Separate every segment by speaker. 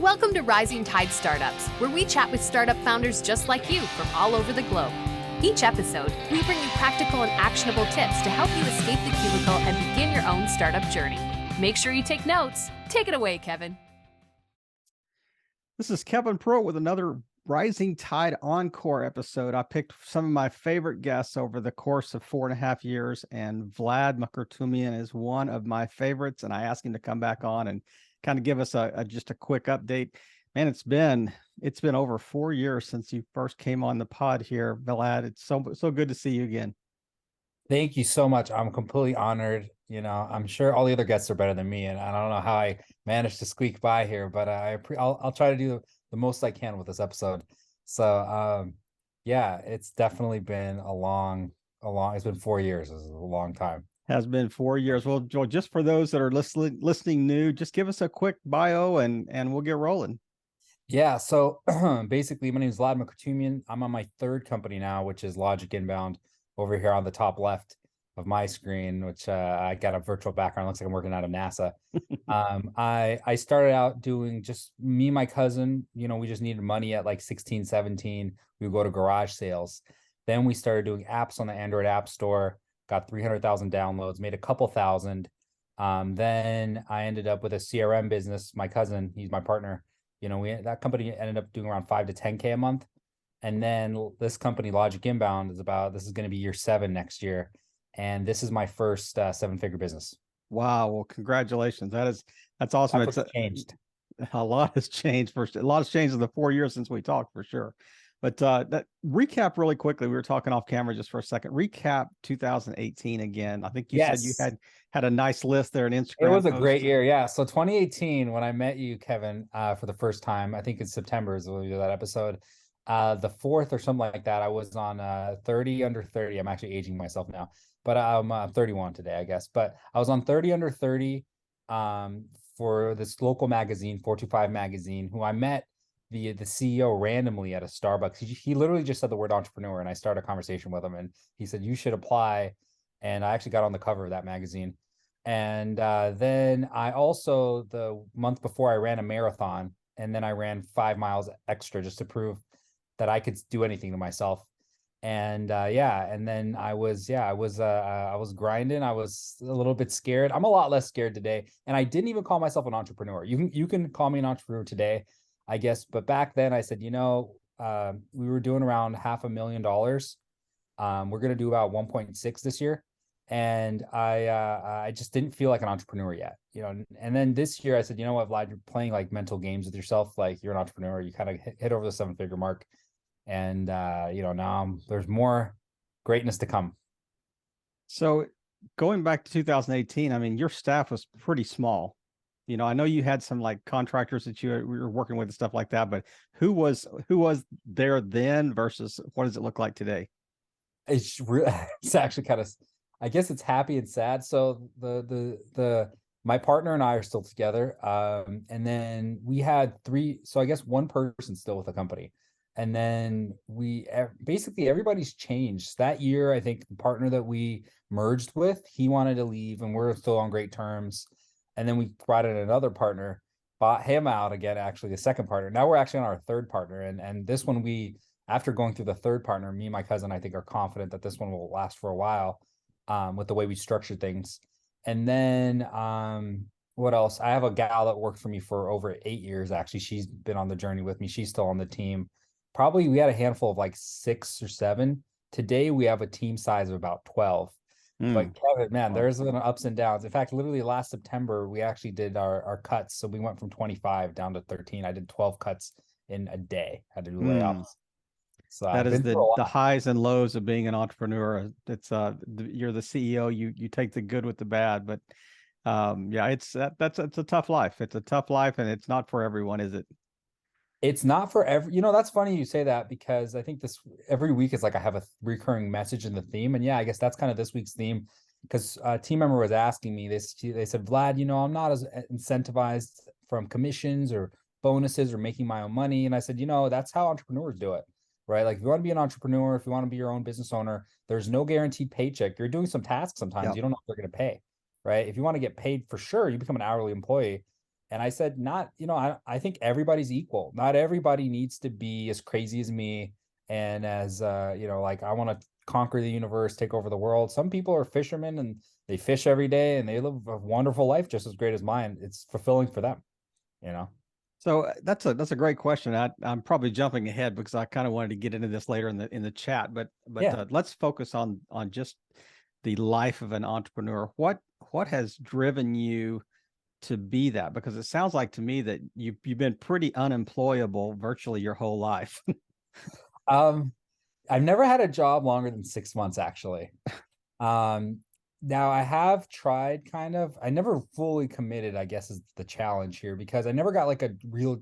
Speaker 1: Welcome to Rising Tide Startups, where we chat with startup founders just like you from all over the globe. Each episode, we bring you practical and actionable tips to help you escape the cubicle and begin your own startup journey. Make sure you take notes. Take it away, Kevin.
Speaker 2: This is Kevin Pro with another Rising Tide Encore episode. I picked some of my favorite guests over the course of 4.5 years, and Vlad Mkrtumyan is one of my favorites, and I asked him to come back on and kind of give us just a quick update. Man, it's been over 4 years since you first came on the pod here, Vlad. It's so good to see you again.
Speaker 3: Thank you so much. I'm completely honored. I'm sure all the other guests are better than me, and I don't know how I managed to squeak by here, but I'll try to do the most I can with this episode. So, yeah, it's definitely been it's been 4 years. This is a long time.
Speaker 2: Has been 4 years. Well, Joel, just for those that are listening new, just give us a quick bio and we'll get rolling.
Speaker 3: Yeah. So basically, my name is Vlad Mkrtumyan. I'm on my third company now, which is Logic Inbound, over here on the top left of my screen, which I got a virtual background. Looks like I'm working out of NASA. I started out doing just me and my cousin. We just needed money at like 16, 17. We would go to garage sales. Then we started doing apps on the Android App Store, got 300,000 downloads, made a couple thousand. Then I ended up with a CRM business. My cousin, he's my partner. That company ended up doing around 5 to 10K a month. And then this company, Logic Inbound, this is going to be year 7 next year. And this is my first 7-figure business.
Speaker 2: Wow. Well, congratulations. That's awesome.
Speaker 3: It's changed.
Speaker 2: A lot has changed. A lot has changed in the 4 years since we talked, for sure. But that recap really quickly. We were talking off camera just for a second. Recap 2018 again. I think you said you had a nice list there on Instagram.
Speaker 3: It was a great year. Yeah. So 2018, when I met you, Kevin, for the first time, I think it's September is when we do that episode. The 4th or something like that, I was on 30 under 30. I'm actually aging myself now, but I'm 31 today, I guess. But I was on 30 under 30 for this local magazine, 425 magazine, who I met the CEO randomly at a Starbucks. He literally just said the word entrepreneur, and I started a conversation with him, and he said, you should apply. And I actually got on the cover of that magazine. And then I also, the month before, I ran a marathon, and then I ran 5 miles extra just to prove that I could do anything to myself. And and then I was grinding. I was a little bit scared. I'm a lot less scared today. And I didn't even call myself an entrepreneur. You can call me an entrepreneur today, I guess. But back then I said, we were doing around $500,000. We're going to do about 1.6 this year. And I just didn't feel like an entrepreneur yet, and then this year I said, you know what, Vlad, you're playing like mental games with yourself. Like, you're an entrepreneur. You kind of hit over the 7-figure mark. And, now there's more greatness to come.
Speaker 2: So going back to 2018, I mean, your staff was pretty small. I know you had some like contractors that you were working with and stuff like that, but who was there then versus what does it look like today?
Speaker 3: It's actually kind of, I guess it's happy and sad. So my partner and I are still together. And then we had 3, so I guess one person still with the company. And then basically everybody's changed that year. I think the partner that we merged with, he wanted to leave, and we're still on great terms. And then we brought in another partner, bought him out again, actually the second partner. Now we're actually on our third partner. And this one, after going through the third partner, me and my cousin, I think, are confident that this one will last for a while, with the way we structured things. And then what else? I have a gal that worked for me for over 8 years. Actually, she's been on the journey with me. She's still on the team. Probably we had a handful of like 6 or 7. Today we have a team size of about 12. But Kevin, man, there's been ups and downs. In fact, literally last September, we actually did our cuts. So we went from 25 down to 13. I did 12 cuts in a day. Had to do layoffs. So
Speaker 2: that is the highs and lows of being an entrepreneur. It's you're the CEO. You take the good with the bad, but it's a tough life. It's a tough life, and it's not for everyone, is it?
Speaker 3: It's not for that's funny you say that, because I think this every week is like I have a recurring message in the theme. And I guess that's kind of this week's theme, because a team member was asking me this. They said, Vlad, I'm not as incentivized from commissions or bonuses or making my own money. And I said, that's how entrepreneurs do it, right? Like, if you want to be an entrepreneur, if you want to be your own business owner, there's no guaranteed paycheck. You're doing some tasks sometimes. You don't know if they're going to pay, right? If you want to get paid for sure, you become an hourly employee. And I said, not, I think everybody's equal. Not everybody needs to be as crazy as me. And as, like I want to conquer the universe, take over the world. Some people are fishermen and they fish every day and they live a wonderful life just as great as mine. It's fulfilling for them, you know?
Speaker 2: So that's a great question. I'm probably jumping ahead because I kind of wanted to get into this later in the chat, but
Speaker 3: Yeah.
Speaker 2: let's focus on just the life of an entrepreneur. What has driven you to be that? Because it sounds like to me that you've been pretty unemployable virtually your whole life.
Speaker 3: Um, I've never had a job longer than 6 months, actually. Um, Now I have tried I never fully committed, I guess is the challenge here, because I never got like a real,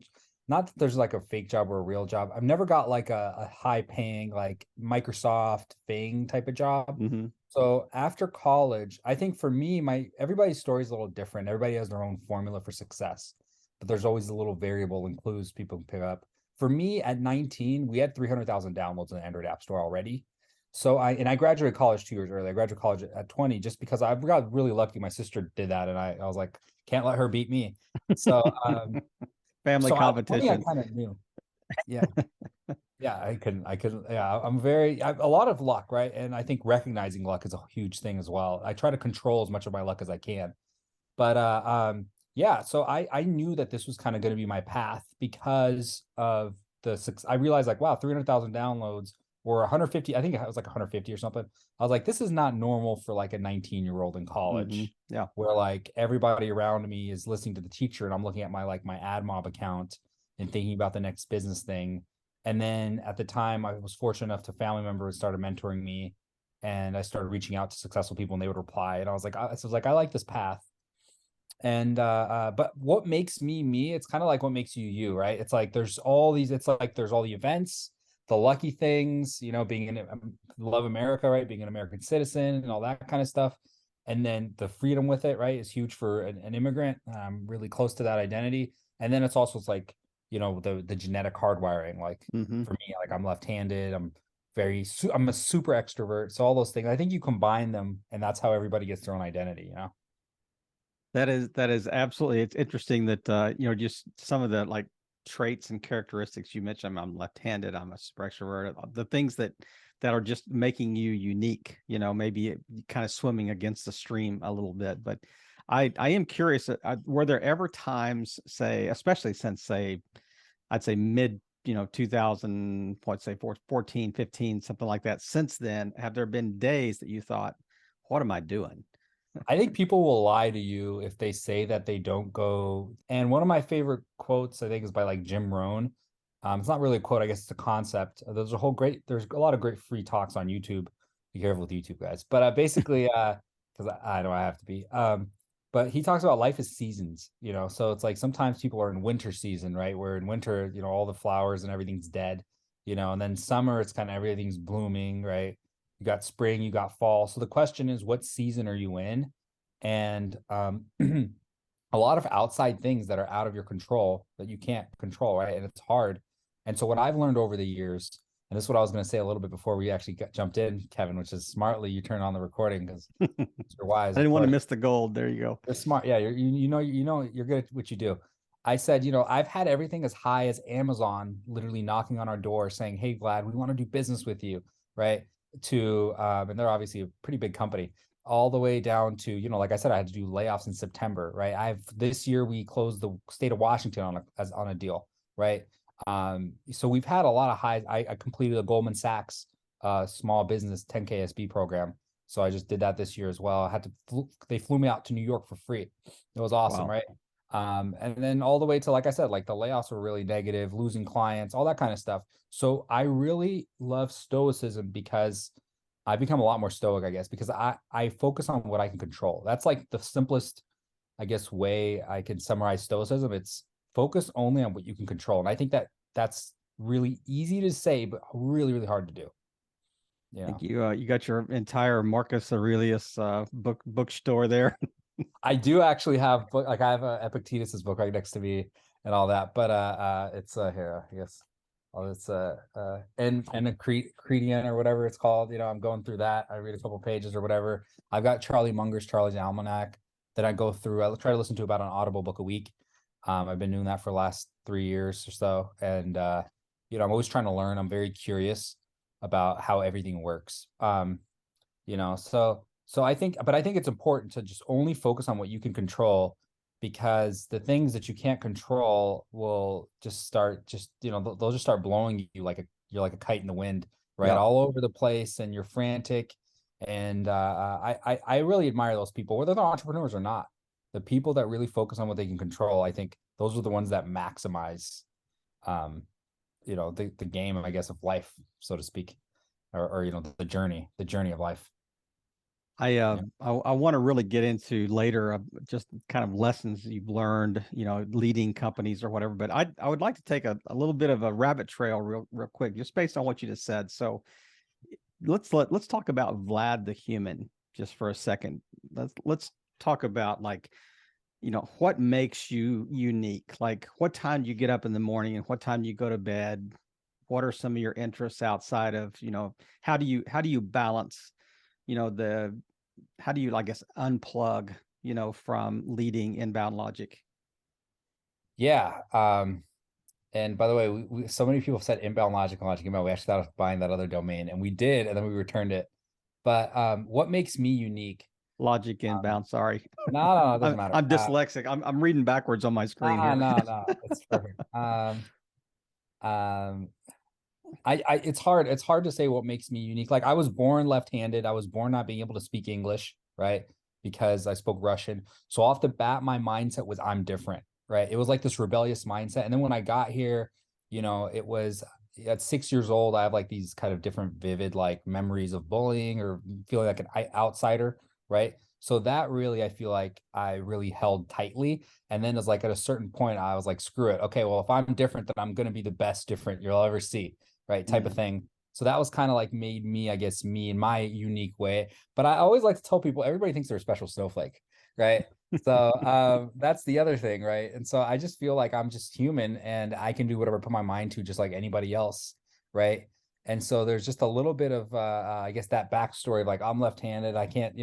Speaker 3: not that there's like a fake job or a real job. I've never got like a high paying, like Microsoft thing type of job.
Speaker 2: Mm-hmm.
Speaker 3: So after college, I think for me, everybody's story is a little different. Everybody has their own formula for success, but there's always a little variable and clues people can pick up. For me at 19, we had 300,000 downloads in the Android App Store already. So I graduated college 2 years early. I graduated college at 20 just because I got really lucky. My sister did that, and I was like, can't let her beat me. So
Speaker 2: Family
Speaker 3: so at 20, I
Speaker 2: competition.
Speaker 3: kind of knew. Yeah. Yeah, I couldn't. Yeah, a lot of luck, right? And I think recognizing luck is a huge thing as well. I try to control as much of my luck as I can. But yeah, so I knew that this was kind of going to be my path because of the success. I realized like, wow, 300,000 downloads or 150, I think it was like 150 or something. I was like, this is not normal for like a 19-year-old in
Speaker 2: Mm-hmm.
Speaker 3: college,
Speaker 2: Yeah.
Speaker 3: where like everybody around me is listening to the teacher and I'm looking at my AdMob account and thinking about the next business thing. And then at the time, I was fortunate enough to family members started mentoring me, and I started reaching out to successful people, and they would reply. And I like this path. And but what makes me, it's kind of like what makes you, right? It's like there's all these, it's like there's all the events, the lucky things, being in love America, right? Being an American citizen and all that kind of stuff. And then the freedom with it, right, is huge for an immigrant. Really close to that identity. And then it's like, the genetic hardwiring. Like
Speaker 2: Mm-hmm.
Speaker 3: for me, like I'm left-handed. I'm a super extrovert. So all those things, I think you combine them, and that's how everybody gets their own identity.
Speaker 2: That is absolutely. It's interesting that just some of the like traits and characteristics you mentioned. I'm left-handed. I'm a super extrovert. The things that are just making you unique. Maybe kind of swimming against the stream a little bit. But I am curious. Were there ever times, say, especially since say, I'd say mid 2000, let's say 14, 15, something like that. Since then, have there been days that you thought, what am I doing?
Speaker 3: I think people will lie to you if they say that they don't go. And one of my favorite quotes, I think, is by like Jim Rohn. It's not really a quote, I guess it's a concept. There's a lot of great free talks on YouTube. Be careful with YouTube, guys. But basically, because I know I have to be. But he talks about life as seasons. So it's like sometimes people are in winter season, right? Where in winter, all the flowers and everything's dead. And then summer, it's kind of everything's blooming, right? You got spring, you got fall. So the question is, what season are you in? And a lot of outside things that are out of your control that you can't control, right? And it's hard. And so what I've learned over the years, and this is what I was going to say a little bit before we actually jumped in, Kevin, which is smartly you turn on the recording because you're wise.
Speaker 2: I didn't
Speaker 3: Of
Speaker 2: want to
Speaker 3: course.
Speaker 2: miss the gold. There you go.
Speaker 3: You're smart. Yeah, you're good at what you do. I said, I've had everything as high as Amazon literally knocking on our door saying, "Hey, Vlad, we want to do business with you," right? To and they're obviously a pretty big company, all the way down to, like I said, I had to do layoffs in September, right? This year we closed the state of Washington on a deal, right? So we've had a lot of highs. I completed a Goldman Sachs small business 10K SB program. So I just did that this year as well. They flew me out to New York for free. It was awesome,
Speaker 2: Wow.
Speaker 3: right? And then all the way to, like I said, like the layoffs were really negative, losing clients, all that kind of stuff. So I really love stoicism because I become a lot more stoic, I guess, because I focus on what I can control. That's like the simplest, I guess, way I can summarize stoicism. It's focus only on what you can control. And I think that's really easy to say, but really, really hard to do.
Speaker 2: I think you got your entire Marcus Aurelius bookstore there.
Speaker 3: I do actually have I have Epictetus's book right next to me and all that, but it's here, I guess. Oh, it's and a Cretian or whatever it's called. I'm going through that. I read a couple pages or whatever. I've got Charlie Munger's Charlie's Almanac that I go through. I try to listen to about an Audible book a week. I've been doing that for the last 3 years or so. And, I'm always trying to learn. I'm very curious about how everything works. So I think it's important to just only focus on what you can control, because the things that you can't control will just start, they'll just start blowing you like you're like a kite in the wind, right?
Speaker 2: Yeah.
Speaker 3: All over the place, and you're frantic. And I really admire those people, whether they're entrepreneurs or not. The people that really focus on what they can control, I think those are the ones that maximize, the game, I guess, of life, so to speak, or the journey of life.
Speaker 2: I
Speaker 3: Yeah.
Speaker 2: I want to really get into later just kind of lessons you've learned, leading companies or whatever. But I would like to take a little bit of a rabbit trail real quick, just based on what you just said. So let's talk about Vlad the human just for a second. Let's talk about, like, what makes you unique. Like, what time do you get up in the morning and what time do you go to bed? What are some of your interests outside of, how do you balance, the how do you, I guess, unplug, from leading inbound logic?
Speaker 3: Yeah. And by the way, so many people said inbound logic and logic inbound. We actually thought of buying that other domain, and we did, and then we returned it. But what makes me unique?
Speaker 2: Logic
Speaker 3: Um,
Speaker 2: inbound. Sorry,
Speaker 3: no, it doesn't
Speaker 2: I'm,
Speaker 3: matter.
Speaker 2: I'm dyslexic. I'm reading backwards on my screen here.
Speaker 3: No, it's perfect. Um, it's hard to say what makes me unique. Like, I was born left-handed. I was born not being able to speak English, right? Because I spoke Russian. So off the bat, my mindset was I'm different, right? It was like this rebellious mindset. And then when I got here, it was at 6 years old, I have like these kind of different vivid like memories of bullying or feeling like an outsider, right? So that really, I feel like I really held tightly. And then it's like at a certain point, I was like, screw it. Okay, well, if I'm different, then I'm going to be the best different you'll ever see, right? Type of
Speaker 2: Mm.
Speaker 3: thing. So that was kind of like made me, I guess, me in my unique way. But I always like to tell people, everybody thinks they're a special snowflake, right? So that's the other thing, right? And so I just feel like I'm just human and I can do whatever I put my mind to, just like anybody else, right? And so there's just a little bit of I guess that backstory of like I'm left-handed, I can't,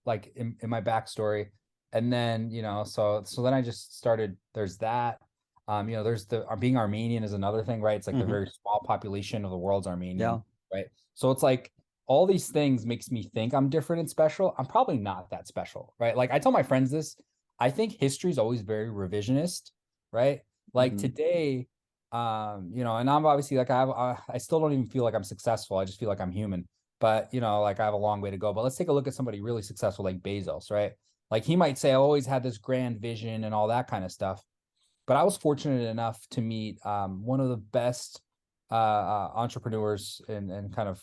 Speaker 3: like in my backstory. And then, so then I just started, there's that. There's the being Armenian is another thing, right? It's like the
Speaker 2: Hmm.
Speaker 3: very small population of the world's
Speaker 2: Yeah.
Speaker 3: Armenian, right? So it's like all these things makes me think I'm different and special. I'm probably not that special, right? Like I tell my friends this, I think history is always very revisionist, right? Like
Speaker 2: Hmm.
Speaker 3: today, and I'm obviously like I still don't even feel like I'm successful. I just feel like I'm human. But like I have a long way to go. But let's take a look at somebody really successful like Bezos, right? Like he might say, I always had this grand vision and all that kind of stuff. But I was fortunate enough to meet one of the best entrepreneurs and kind of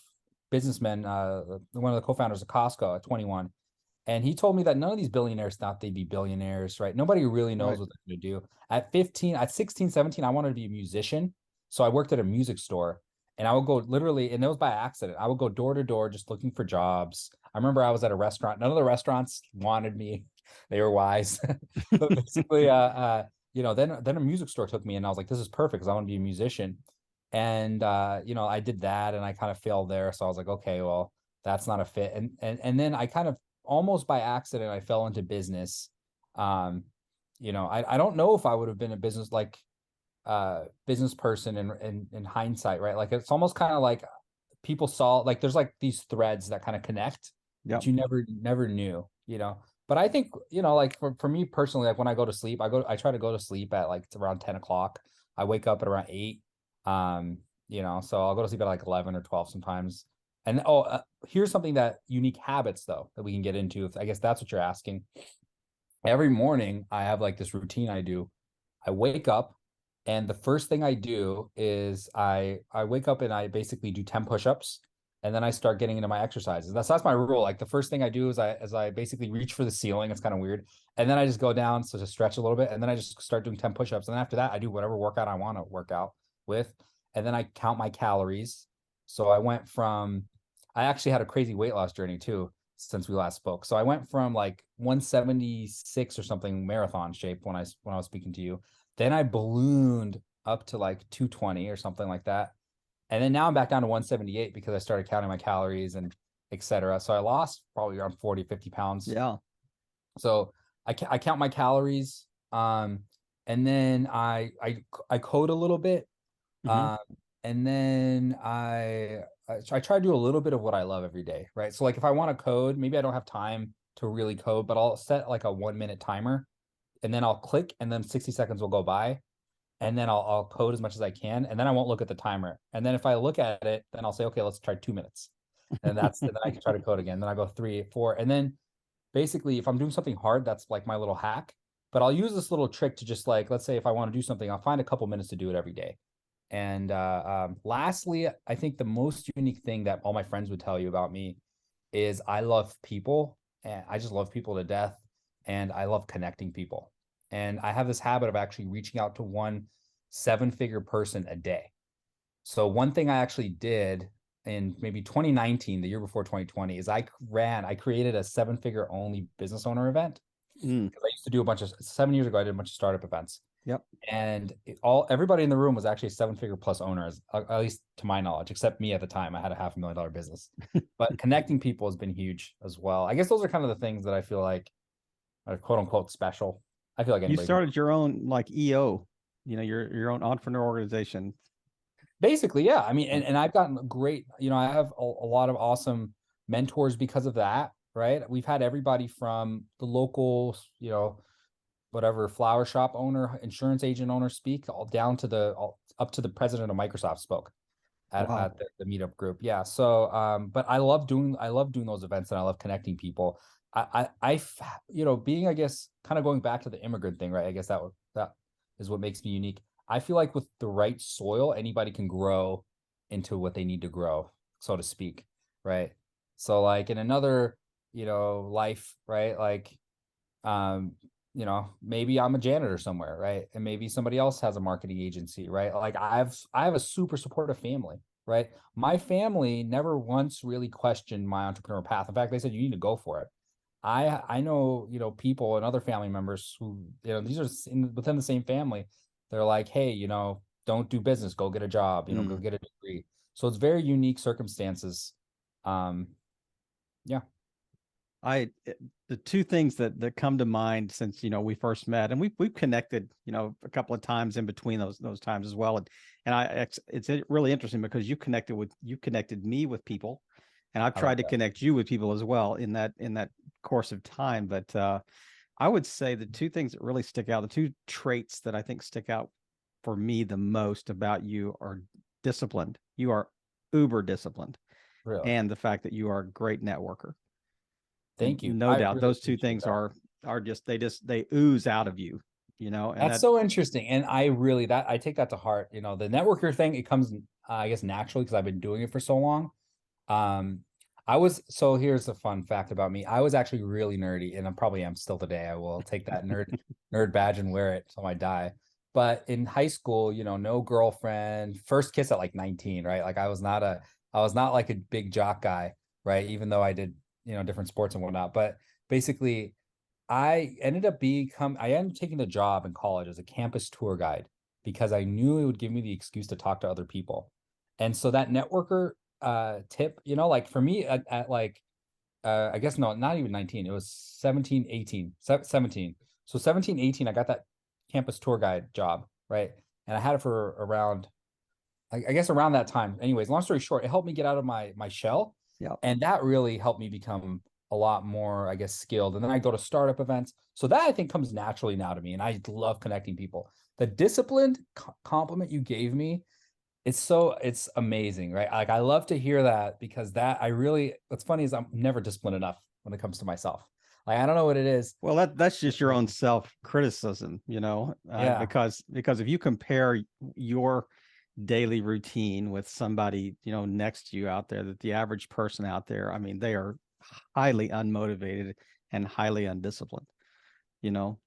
Speaker 3: businessmen, one of the co-founders of Costco at 21. And he told me that none of these billionaires thought they'd be billionaires, right? Nobody really knows
Speaker 2: Right.
Speaker 3: what they're going to do. At 15, at 16, 17, I wanted to be a musician. So I worked at a music store and I would go literally, and it was by accident. I would go door to door just looking for jobs. I remember I was at a restaurant. None of the restaurants wanted me. They were wise. But basically, then a music store took me and I was like, this is perfect because I want to be a musician. And I did that and I kind of failed there. So I was like, okay, well, that's not a fit. And then I kind of almost by accident I fell into business. I don't know if I would have been a business person in hindsight, right? Like it's almost kind of like people saw like there's like these threads that kind of connect
Speaker 2: Yeah.
Speaker 3: that you never knew, But I think, like for me personally, like when I go to sleep, I try to go to sleep at like around 10 o'clock. I wake up at around 8. So I'll go to sleep at like 11 or 12 sometimes. And here's something that unique habits though that we can get into. If I guess that's what you're asking. Every morning I have like this routine I do. I wake up and the first thing I do is I wake up and I basically do 10 push-ups and then I start getting into my exercises. That's my rule. Like the first thing I do is I basically reach for the ceiling. It's kind of weird. And then I just go down so to stretch a little bit and then I just start doing 10 push-ups. And then after that I do whatever workout I want to work out with. And then I count my calories. So I actually had a crazy weight loss journey too since we last spoke. So I went from like 176 or something marathon shape when I was speaking to you. Then I ballooned up to like 220 or something like that. And then now I'm back down to 178 because I started counting my calories and etc. So I lost probably around 40, 50 pounds.
Speaker 2: Yeah.
Speaker 3: So I count my calories. and then I code a little bit.
Speaker 2: Mhm.
Speaker 3: And then I try to do a little bit of what I love every day, right? So like if I want to code, maybe I don't have time to really code, but I'll set like a 1 minute timer, and then I'll click, and then 60 seconds will go by, and then I'll code as much as I can, and then I won't look at the timer. And then if I look at it, then I'll say, okay, let's try 2 minutes. And then I can try to code again. Then I go 3, 4. And then basically if I'm doing something hard, that's like my little hack. But I'll use this little trick to just like, let's say if I want to do something, I'll find a couple minutes to do it every day. And lastly, I think the most unique thing that all my friends would tell you about me is I love people, and I just love people to death, and I love connecting people. And I have this habit of actually reaching out to one 7-figure person a day. So one thing I actually did in maybe 2019, the year before 2020, is I created a 7-figure only business owner event,
Speaker 2: Mm.
Speaker 3: because I used to do a bunch of 7 years ago. I did a bunch of startup events,
Speaker 2: Yep.
Speaker 3: and everybody in the room was actually 7-figure plus owners, at least to my knowledge, except me at the time. I had a $500,000 business, but connecting people has been huge as well. I guess those are kind of the things that I feel like are quote unquote special. I feel like
Speaker 2: You
Speaker 3: anybody
Speaker 2: started your own like EO, your own entrepreneur organization.
Speaker 3: basically, yeah. I mean, and I've gotten great, I have a lot of awesome mentors because of that, right? We've had everybody from the local, whatever flower shop owner, insurance agent owner speak, all down to up to the president of Microsoft spoke
Speaker 2: Wow.
Speaker 3: at the meetup group. Yeah. So, but I love doing those events, and I love connecting people. Being, I guess, kind of going back to the immigrant thing, right? I guess that is what makes me unique. I feel like with the right soil, anybody can grow into what they need to grow, so to speak, right? So, like in another, life, right? Like, um, maybe I'm a janitor somewhere, right? And maybe somebody else has a marketing agency, right? Like I have a super supportive family, right? My family never once really questioned my entrepreneurial path. In fact, they said you need to go for it. I know, people and other family members who, these are within the same family. They're like, hey, don't do business, go get a job, go
Speaker 2: Mm.
Speaker 3: get a degree. So it's very unique circumstances. Um, yeah,
Speaker 2: The two things that come to mind since we first met, and we've connected a couple of times in between those times as well, and it's really interesting because you connected me with people, and I've
Speaker 3: I
Speaker 2: tried
Speaker 3: love
Speaker 2: to
Speaker 3: that.
Speaker 2: connect you with people as well in that course of time. But I would say the two things that really stick out, the two traits that I think stick out for me the most about you are disciplined. You are uber disciplined,
Speaker 3: Really.
Speaker 2: and the fact that you are a great networker. And
Speaker 3: Thank you.
Speaker 2: no
Speaker 3: I
Speaker 2: doubt
Speaker 3: really
Speaker 2: those two
Speaker 3: appreciate
Speaker 2: things
Speaker 3: that.
Speaker 2: are just they ooze out of you, and
Speaker 3: That's
Speaker 2: that
Speaker 3: so interesting. And I take that to heart. The networker thing, it comes, I guess, naturally because I've been doing it for so long. Um, so here's a fun fact about me. I was actually really nerdy, and I probably am still today. I will take that nerd badge and wear it till I die. But in high school, no girlfriend, first kiss at like 19, right? Like I was not like a big jock guy, right? Even though I did, different sports and whatnot. But basically, I ended up taking the job in college as a campus tour guide because I knew it would give me the excuse to talk to other people. And so that networker tip, like for me at like I guess no, not even 19, it was 17, 18, 17. So 17, 18, I got that campus tour guide job, right? And I had it for around, I guess around that time. Anyways, long story short, it helped me get out of my shell,
Speaker 2: yeah.
Speaker 3: and that really helped me become a lot more, I guess, skilled. And then I go to startup events, so that I think comes naturally now to me, and I love connecting people. The disciplined compliment you gave me, it's amazing, right? Like I love to hear that, because what's funny is I'm never disciplined enough when it comes to myself. Like I don't know what it is.
Speaker 2: Well, that's just your own self criticism,
Speaker 3: Yeah.
Speaker 2: because if you compare your daily routine with somebody next to you out there, that the average person out there, I mean, they are highly unmotivated and highly undisciplined. You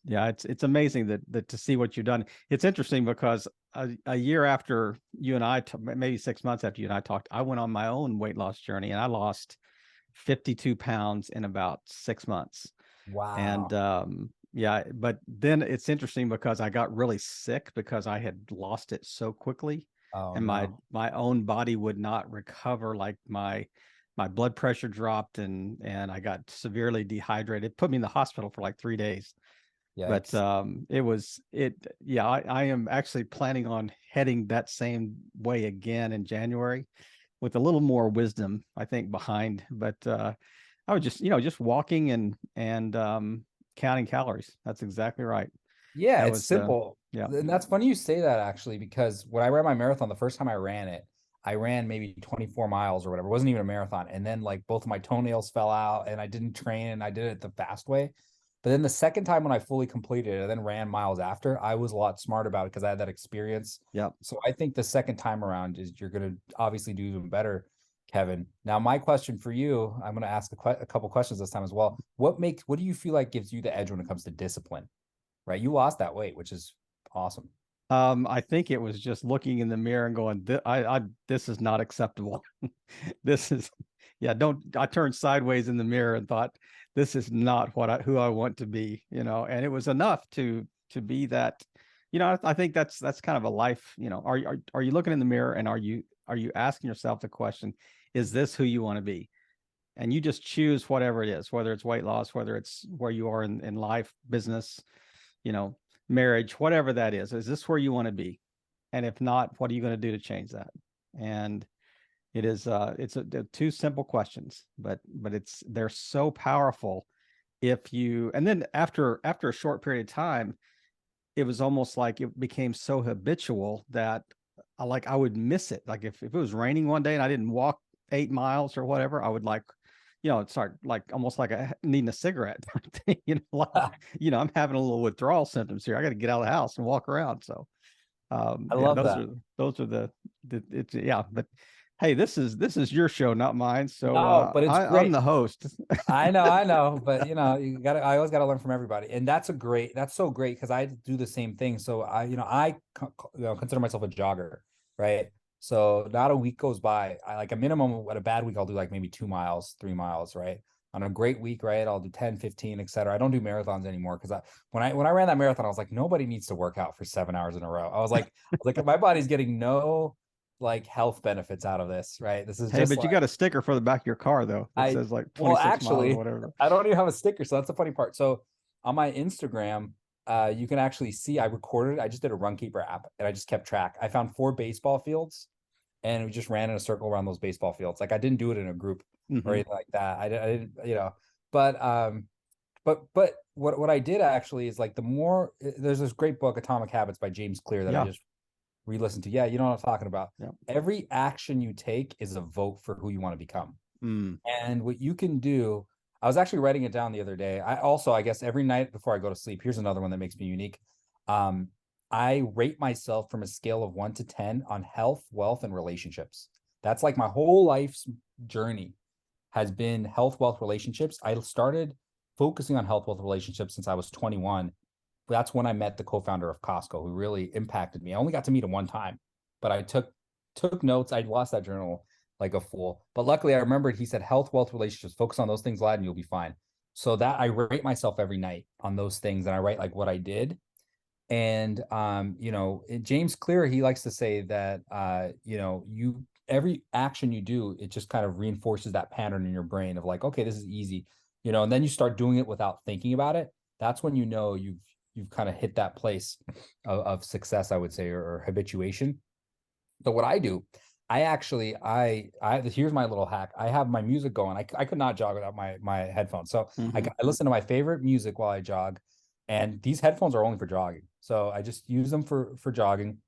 Speaker 2: Yeah, it's amazing that to see what you've done. It's interesting because a year after you and I, maybe 6 months after you and I talked, I went on my own weight loss journey, and I lost 52 pounds in about 6 months. And
Speaker 3: Wow.
Speaker 2: yeah, but then it's interesting because I got really sick because I had lost it so quickly,
Speaker 3: Oh
Speaker 2: and my
Speaker 3: no.
Speaker 2: my own body would not recover. Like my blood pressure dropped, and I got severely dehydrated. It put me in the hospital for like 3 days. But
Speaker 3: Yikes.
Speaker 2: I am actually planning on heading that same way again in January with a little more wisdom, I think, behind. But I was just walking and counting calories. That's exactly right.
Speaker 3: Yeah,
Speaker 2: That
Speaker 3: it's
Speaker 2: was
Speaker 3: simple.
Speaker 2: yeah.
Speaker 3: And that's funny you say that actually, because when I ran my marathon, the first time I ran it, I ran maybe 24 miles or whatever. It wasn't even a marathon. And then like both of my toenails fell out and I didn't train and I did it the fast way. But then the second time when I fully completed it and then ran miles after, I was a lot smart about it because I had that experience.
Speaker 2: Yep.
Speaker 3: So I think the second time around is you're going to obviously do even better, Kevin. Now, my question for you, I'm going to ask a couple questions this time as well. What do you feel like gives you the edge when it comes to discipline? Right? You lost that weight, which is awesome.
Speaker 2: I think it was just looking in the mirror and going, this is not acceptable. This is, yeah, I turned sideways in the mirror and thought, this is not who I want to be, and it was enough to be that, I think that's kind of a life, are you looking in the mirror and are you asking yourself the question, is this who you want to be? And you just choose whatever it is, whether it's weight loss, whether it's where you are in life, business, marriage, whatever that is this where you want to be? And if not, what are you going to do to change that? And they're two simple questions, but they're so powerful. And then after a short period of time, it was almost like it became so habitual that I would miss it. Like if it was raining one day and I didn't walk 8 miles or whatever, I would start like almost like needing a cigarette. I'm having a little withdrawal symptoms here. I got to get out of the house and walk around. So
Speaker 3: I
Speaker 2: yeah,
Speaker 3: love that.
Speaker 2: those are it's yeah. But hey, this is your show, not mine. So
Speaker 3: No, but it's
Speaker 2: I'm
Speaker 3: great.
Speaker 2: the host.
Speaker 3: I know, but I always gotta learn from everybody. And that's so great because I do the same thing. So I consider myself a jogger, right? So not a week goes by. I like a minimum at a bad week, I'll do like maybe 2 miles, 3 miles, right? On a great week, right? I'll do 10, 15, etc. I don't do marathons anymore because when I ran that marathon, I was like, nobody needs to work out for 7 hours in a row. I was like, my body's getting no like health benefits out of this, right? This is
Speaker 2: Hey,
Speaker 3: just
Speaker 2: but you
Speaker 3: like
Speaker 2: got a sticker for the back of your car though that
Speaker 3: I
Speaker 2: says like
Speaker 3: well
Speaker 2: 26 miles or
Speaker 3: actually
Speaker 2: whatever.
Speaker 3: I don't even have a sticker, so that's the funny part. So on my Instagram, you can actually see I recorded. I just did a Runkeeper app and I just kept track. I found 4 baseball fields and we just ran in a circle around those baseball fields. Like I didn't do it in a group or anything like that. I didn't, but what I did actually is like there's this great book Atomic Habits by James Clear that I
Speaker 2: Yeah.
Speaker 3: just re-listened to. Yeah, you know what I'm talking about.
Speaker 2: Yeah.
Speaker 3: Every action you take is a vote for who you want to become.
Speaker 2: Mm.
Speaker 3: And what you can do, I was actually writing it down the other day. I guess every night before I go to sleep, here's another one that makes me unique. Um, I rate myself from a scale of 1 to 10 on health, wealth, and relationships. That's like my whole life's journey has been health, wealth, relationships. I started focusing on health, wealth, relationships since I was 21. That's when I met the co-founder of Costco, who really impacted me. I only got to meet him one time, but I took notes. I lost that journal like a fool. But luckily I remembered he said health, wealth, relationships, focus on those things, lad, and you'll be fine. So that I rate myself every night on those things and I write like what I did. And James Clear, he likes to say that every action you do, it just kind of reinforces that pattern in your brain of like, okay, this is easy, and then you start doing it without thinking about it. That's when you've kind of hit that place of success, I would say, or habituation. So what I do, I actually, here's my little hack. I have my music going. I could not jog without my headphones. So I listen to my favorite music while I jog, and these headphones are only for jogging. So I just use them for jogging.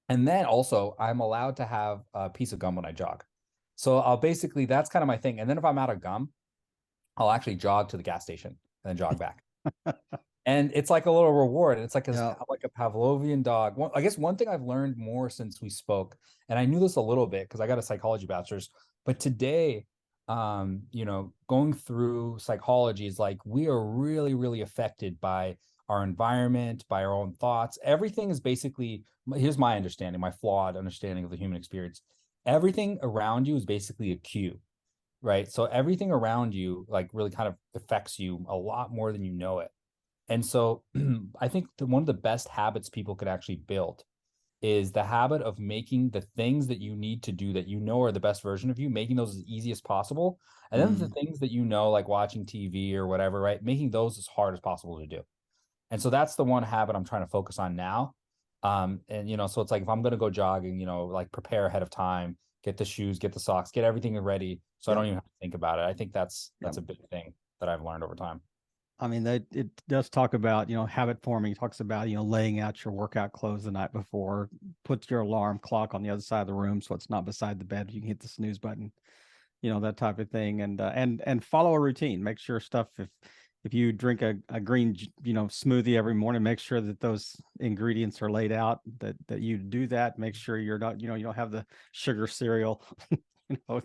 Speaker 3: And then also I'm allowed to have a piece of gum when I jog. So that's kind of my thing. And then if I'm out of gum, I'll actually jog to the gas station and then jog back. And it's like a little reward. And it's like like a Pavlovian dog. Well, I guess one thing I've learned more since we spoke, and I knew this a little bit because I got a psychology bachelor's, but today, going through psychology is like we are really, really affected by our environment, by our own thoughts. Everything is basically, here's my understanding, my flawed understanding of the human experience. Everything around you is basically a cue, right? So everything around you like really kind of affects you a lot more than you know it. And so I think one of the best habits people could actually build is the habit of making the things that you need to do that are the best version of you, making those as easy as possible. And then the things that like watching TV or whatever, right? Making those as hard as possible to do. And so that's the one habit I'm trying to focus on now. And so it's like if I'm gonna go jogging, like prepare ahead of time, get the shoes, get the socks, get everything ready, so I
Speaker 2: Yeah.
Speaker 3: don't even have to think about it. I think that's
Speaker 2: Yeah.
Speaker 3: a big thing that I've learned over time.
Speaker 2: I mean, it does talk about, habit forming. It talks about, laying out your workout clothes the night before, put your alarm clock on the other side of the room so it's not beside the bed. You can hit the snooze button, that type of thing. And follow a routine. Make sure stuff, if you drink a green, smoothie every morning, make sure that those ingredients are laid out, that you do that. Make sure you're not, you don't have the sugar cereal,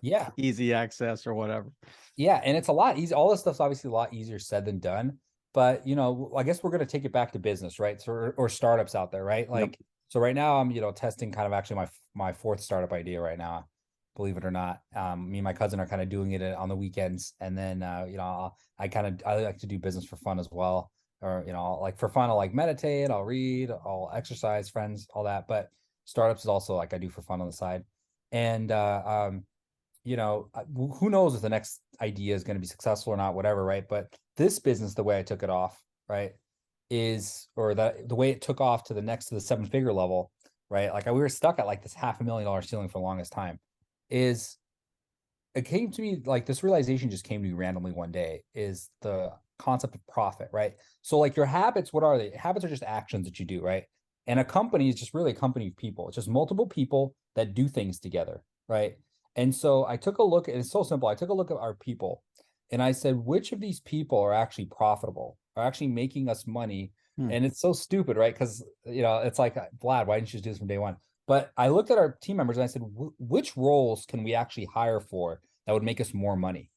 Speaker 3: Yeah.
Speaker 2: easy access or whatever.
Speaker 3: Yeah, and it's a lot easy. All this stuff's obviously a lot easier said than done. But I guess we're going to take it back to business, right? So or startups out there, right?
Speaker 2: Yep.
Speaker 3: Like, so right now I'm testing kind of actually my fourth startup idea right now, believe it or not. Me and my cousin are kind of doing it on the weekends, and then I like to do business for fun as well, or like for fun I'll like meditate, I'll read, I'll exercise, friends, all that. But startups is also like I do for fun on the side, and who knows if the next idea is going to be successful or not, whatever, right? But this business, the way I took it off, right, or the way it took off to the 7-figure level, right? Like we were stuck at like this $500,000 ceiling for the longest time. Is it came to me like this realization just came to me randomly one day, is the concept of profit, right? So like your habits, what are they? Habits are just actions that you do, right? And a company is just really a company of people. It's just multiple people that do things together, right? And so I took a look, and it's so simple. I took a look at our people and I said, which of these people are actually profitable, are actually making us money? And it's so stupid, right? Because, it's like, Vlad, why didn't you just do this from day one? But I looked at our team members and I said, which roles can we actually hire for that would make us more money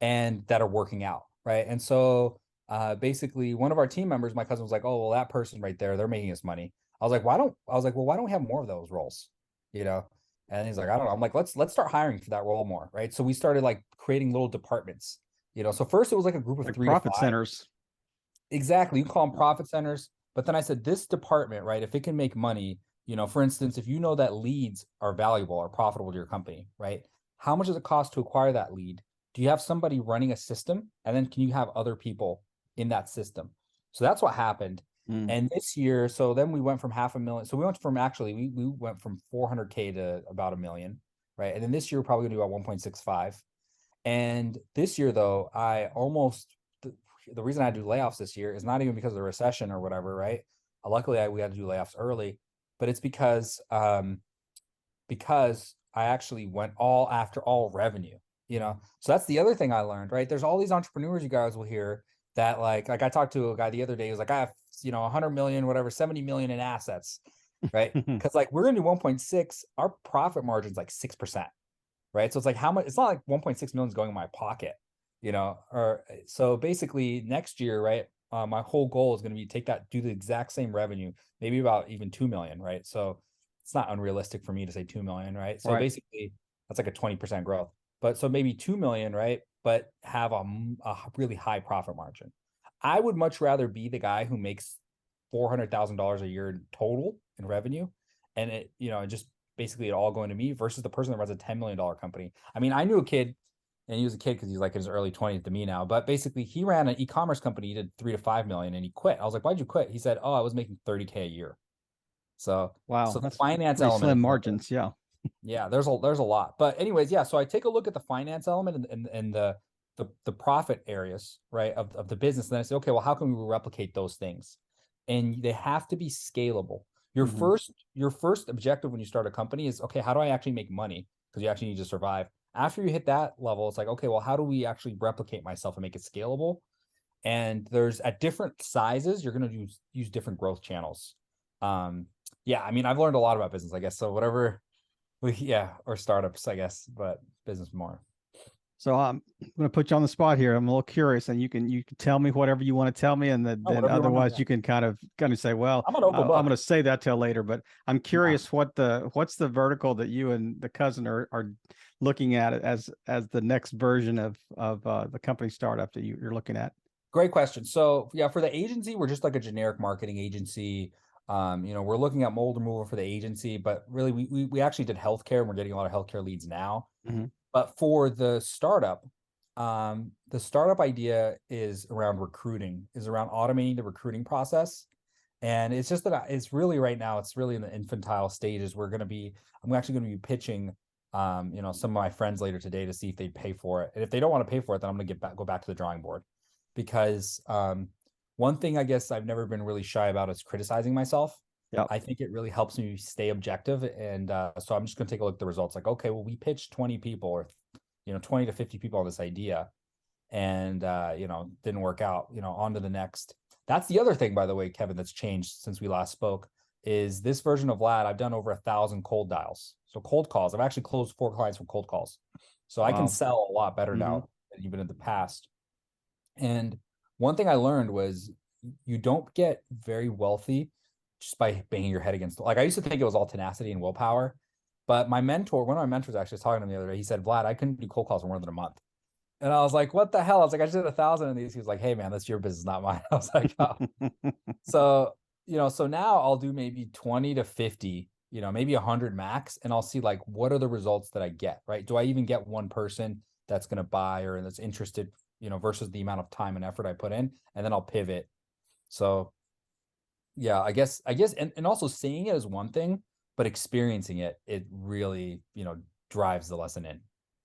Speaker 3: and that are working out, right? And so basically one of our team members, my cousin was like, oh, well, that person right there, they're making us money. I was like, why don't we have more of those roles? And he's like, I don't know. I'm like, let's start hiring for that role more, right? So we started like creating little departments. So first it was like a group of
Speaker 2: Like
Speaker 3: 3
Speaker 2: profit
Speaker 3: to 5.
Speaker 2: centers.
Speaker 3: Exactly. You call them profit centers. But then I said, this department, right, if it can make money, for instance, if you know that leads are valuable or profitable to your company, right? How much does it cost to acquire that lead? Do you have somebody running a system? And then can you have other people in that system? So that's what happened. And this year, so then we went from $500,000. So we went from we went from 400K to about $1 million, right? And then this year, we're probably gonna do about 1.65. And this year, though, the reason I do layoffs this year is not even because of the recession or whatever, right? Luckily, we had to do layoffs early, but it's because I actually went all revenue, So that's the other thing I learned, right? There's all these entrepreneurs you guys will hear that like I talked to a guy the other day. He was like, I have 100 million, whatever, 70 million in assets, right? Because like we're gonna do 1.6, our profit margin's like 6%, right? So it's like how much? It's not like 1.6 million is going in my pocket, Or so basically next year, right? My whole goal is going to be do the exact same revenue, maybe about even 2 million, right? So it's not unrealistic for me to say 2 million, right? So basically that's like a 20% growth. But so maybe 2 million, right? But have a really high profit margin. I would much rather be the guy who makes $400,000 a year total in revenue, and it, just basically it all going to me versus the person that runs a $10 million company. I mean, I knew a kid, and he was a kid because he's like in his early 20s to me now, but basically he ran an e-commerce company. He did 3 to 5 million and he quit. I was like, why'd you quit? He said, oh, I was making 30K a year. So
Speaker 2: wow,
Speaker 3: so the
Speaker 2: that's
Speaker 3: finance
Speaker 2: pretty
Speaker 3: element,
Speaker 2: slim margins. Yeah.
Speaker 3: Yeah, there's a lot. But anyways, yeah. So I take a look at the finance element and the profit areas, right, of the business. And then I say, okay, well, how can we replicate those things? And they have to be scalable. Your first objective when you start a company is, okay, how do I actually make money? Because you actually need to survive. After you hit that level, it's like, okay, well, how do we actually replicate myself and make it scalable? And there's at different sizes, you're going to use different growth channels. Yeah, I mean, I've learned a lot about business, I guess. So whatever, or startups, I guess, but business more.
Speaker 2: So I'm going to put you on the spot here. I'm a little curious, and you can tell me whatever you want to tell me, and then otherwise you can kind of say, well,
Speaker 3: I'm an open book.
Speaker 2: I'm going to say that till later. But I'm curious what's the vertical that you and the cousin are looking at as the next version of the company startup that you're looking at.
Speaker 3: Great question. So yeah, for the agency, we're just like a generic marketing agency. We're looking at mold removal for the agency, but really we actually did healthcare, and we're getting a lot of healthcare leads now. But for the startup, The startup idea is around recruiting, is around automating the recruiting process. And it's just that it's really right now, it's really in the infantile stages. I'm actually going to be pitching, some of my friends later today to see if they'd pay for it. And if they don't want to pay for it, then I'm going to go back to the drawing board. Because one thing I guess I've never been really shy about is criticizing myself.
Speaker 2: Yeah.
Speaker 3: I think it really helps me stay objective. And so I'm just going to take a look at the results. Like, okay, well, we pitched 20 people or 20 to 50 people on this idea, and didn't work out. On to the next. That's the other thing, by the way, Kevin, that's changed since we last spoke, is this version of Vlad. I've done over 1,000 cold dials. So cold calls. I've actually closed 4 clients from cold calls. So I can sell a lot better now than even in the past. And one thing I learned was you don't get very wealthy just by banging your head against. Like, I used to think it was all tenacity and willpower, but one of my mentors actually was talking to me the other day. He said, Vlad, I couldn't do cold calls for more than a month. And I was like, what the hell? I was like, I just did 1,000 of these. He was like, hey man, that's your business, not mine. I was like, oh. So now I'll do maybe 20 to 50, maybe 100 max. And I'll see like, what are the results that I get, right? Do I even get one person that's going to buy or that's interested, versus the amount of time and effort I put in, and then I'll pivot. So yeah, I guess, and also seeing it is one thing, but experiencing it really, drives the lesson in.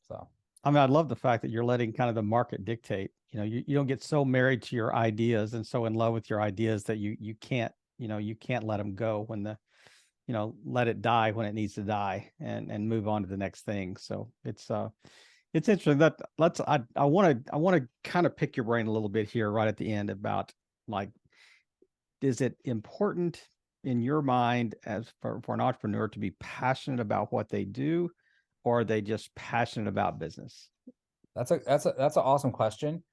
Speaker 3: So,
Speaker 2: I mean, I love the fact that you're letting kind of the market dictate. You don't get so married to your ideas and so in love with your ideas that you can't, you can't let them go when let it die when it needs to die and move on to the next thing. So it's interesting that I want to kind of pick your brain a little bit here right at the end about, like, is it important in your mind as for an entrepreneur to be passionate about what they do, or are they just passionate about business?
Speaker 3: That's an awesome question.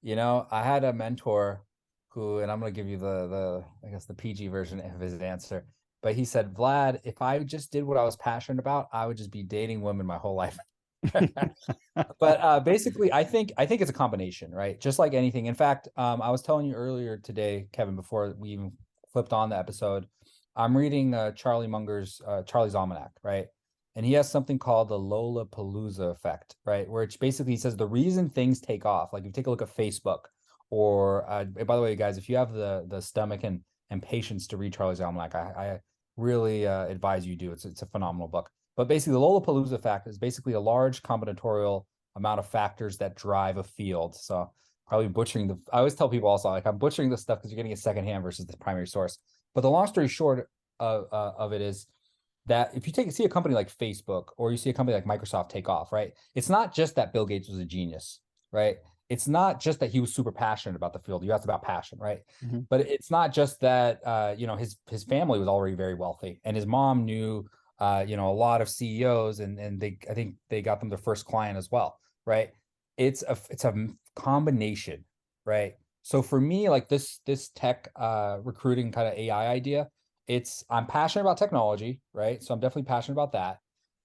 Speaker 3: I had a mentor who, and I'm going to give you I guess the PG version of his answer, but he said, Vlad, if I just did what I was passionate about, I would just be dating women my whole life. But basically, I think it's a combination, right? Just like anything. In fact, I was telling you earlier today, Kevin, before we even flipped on the episode, I'm reading Charlie Munger's Charlie's Almanac, right? And he has something called the Lollapalooza effect, right? Where it's basically, he says the reason things take off, like if you take a look at Facebook, or by the way, guys, if you have the stomach and patience to read Charlie's Almanac, I really advise you do. It's a phenomenal book. But basically, the Lollapalooza effect is basically a large combinatorial amount of factors that drive a field. So probably butchering I always tell people also, like, I'm butchering this stuff because you're getting it secondhand versus the primary source. But the long story short of it is that if you see a company like Facebook, or you see a company like Microsoft take off, right? It's not just that Bill Gates was a genius, right? It's not just that he was super passionate about the field. You asked about passion, right? Mm-hmm. But it's not just that, his family was already very wealthy, and his mom knew, a lot of CEOs, and I think they got them their first client as well, right? It's a combination, right? So for me, like this tech recruiting kind of AI idea, I'm passionate about technology, right? So I'm definitely passionate about that.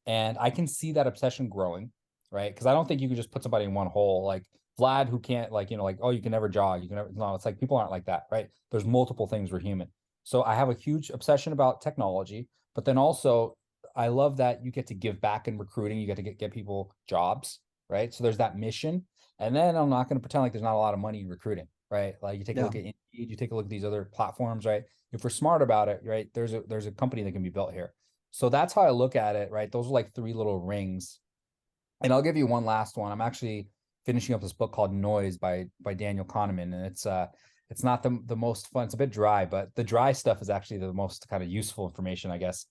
Speaker 3: And I can see that obsession growing, right? Because I don't think you can just put somebody in one hole, like Vlad, who can't, oh, you can never jog. No, it's like people aren't like that, right? There's multiple things, we're human. So I have a huge obsession about technology, but then also I love that you get to give back in recruiting. You get to get people jobs, right? So there's that mission. And then I'm not going to pretend like there's not a lot of money in recruiting, right? Like you take a look at Indeed, you take a look at these other platforms, right? If we're smart about it, right, there's a company that can be built here. So that's how I look at it, right? Those are like 3 little rings. And I'll give you one last one. I'm actually finishing up this book called Noise by Daniel Kahneman, and it's not the most fun. It's a bit dry, but the dry stuff is actually the most kind of useful information, I guess.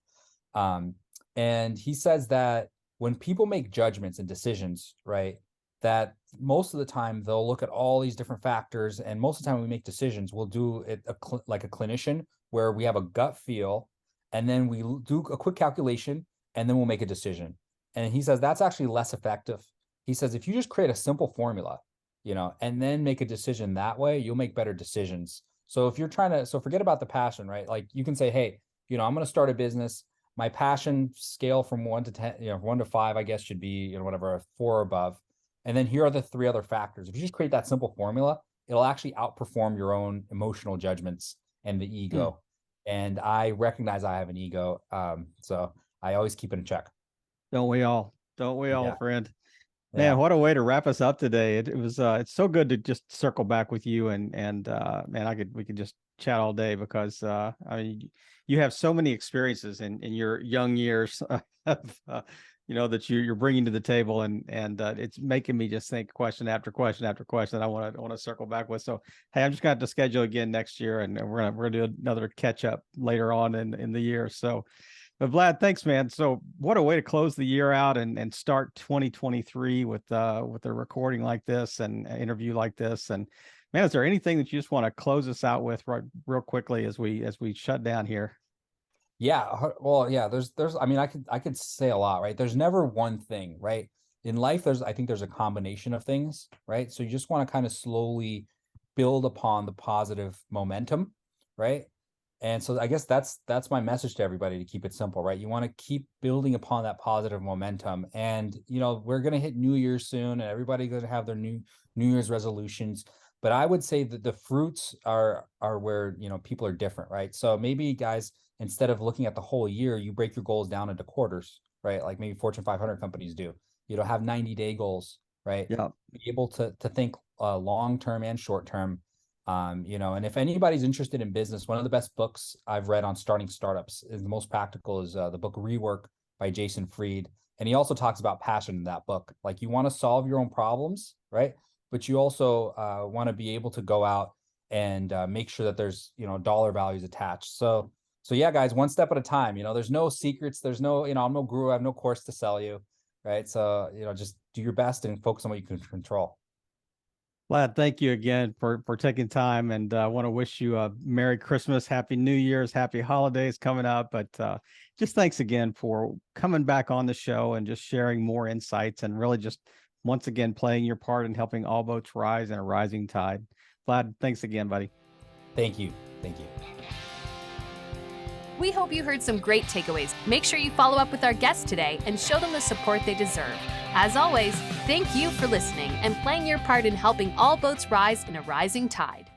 Speaker 3: And he says that when people make judgments and decisions, right, that most of the time they'll look at all these different factors, and most of the time when we make decisions, we'll do it like a clinician, where we have a gut feel, and then we do a quick calculation, and then we'll make a decision. And he says that's actually less effective. He says if you just create a simple formula, and then make a decision that way, you'll make better decisions. So if you're so forget about the passion, right? Like you can say, hey, I'm going to start a business. My passion scale from 1 to 10, 1 to 5, I guess, should be, whatever, 4 or above. And then here are the 3 other factors. If you just create that simple formula, it'll actually outperform your own emotional judgments and the ego. And I recognize I have an ego. So I always keep it in check.
Speaker 2: Don't we all,
Speaker 3: Yeah.
Speaker 2: friend? Man, what a way to wrap us up today. It was it's so good to just circle back with you and man, we could just chat all day because I mean you have so many experiences in your young years of, that you're bringing to the table and it's making me just think question after question after question that I want to circle back with. So hey, I'm just going to schedule again next year and we're gonna do another catch up later on in the year. So but Vlad, thanks, man. So what a way to close the year out and start 2023 with a recording like this and an interview like this. And man, is there anything that you just want to close us out with real quickly as we shut down here?
Speaker 3: Yeah, well, yeah, there's I mean, I could say a lot, right? There's never one thing, right? In life, I think there's a combination of things, right? So you just want to kind of slowly build upon the positive momentum, right? And so I guess that's my message to everybody, to keep it simple, right? You want to keep building upon that positive momentum. And we're going to hit New Year's soon, and everybody's going to have their New Year's resolutions. But I would say that the fruits are where people are different, right? So maybe, guys, instead of looking at the whole year, you break your goals down into quarters, right? Like maybe Fortune 500 companies do. Have 90-day goals, right?
Speaker 2: Yeah.
Speaker 3: Be able to think long term and short term. And if anybody's interested in business, one of the best books I've read on starting startups is the most practical is the book Rework by Jason Fried. And he also talks about passion in that book. Like, you want to solve your own problems, right? But you also want to be able to go out and make sure that there's, dollar values attached. So yeah, guys, one step at a time. There's no secrets. There's no, I'm no guru. I have no course to sell you, right? So, just do your best and focus on what you can control.
Speaker 2: Vlad, thank you again for taking time, and I want to wish you a Merry Christmas, Happy New Year's, Happy Holidays coming up. But just thanks again for coming back on the show and just sharing more insights and really just once again playing your part in helping all boats rise in a rising tide. Vlad, thanks again, buddy.
Speaker 3: Thank you. Thank you.
Speaker 1: We hope you heard some great takeaways. Make sure you follow up with our guests today and show them the support they deserve. As always, thank you for listening and playing your part in helping all boats rise in a rising tide.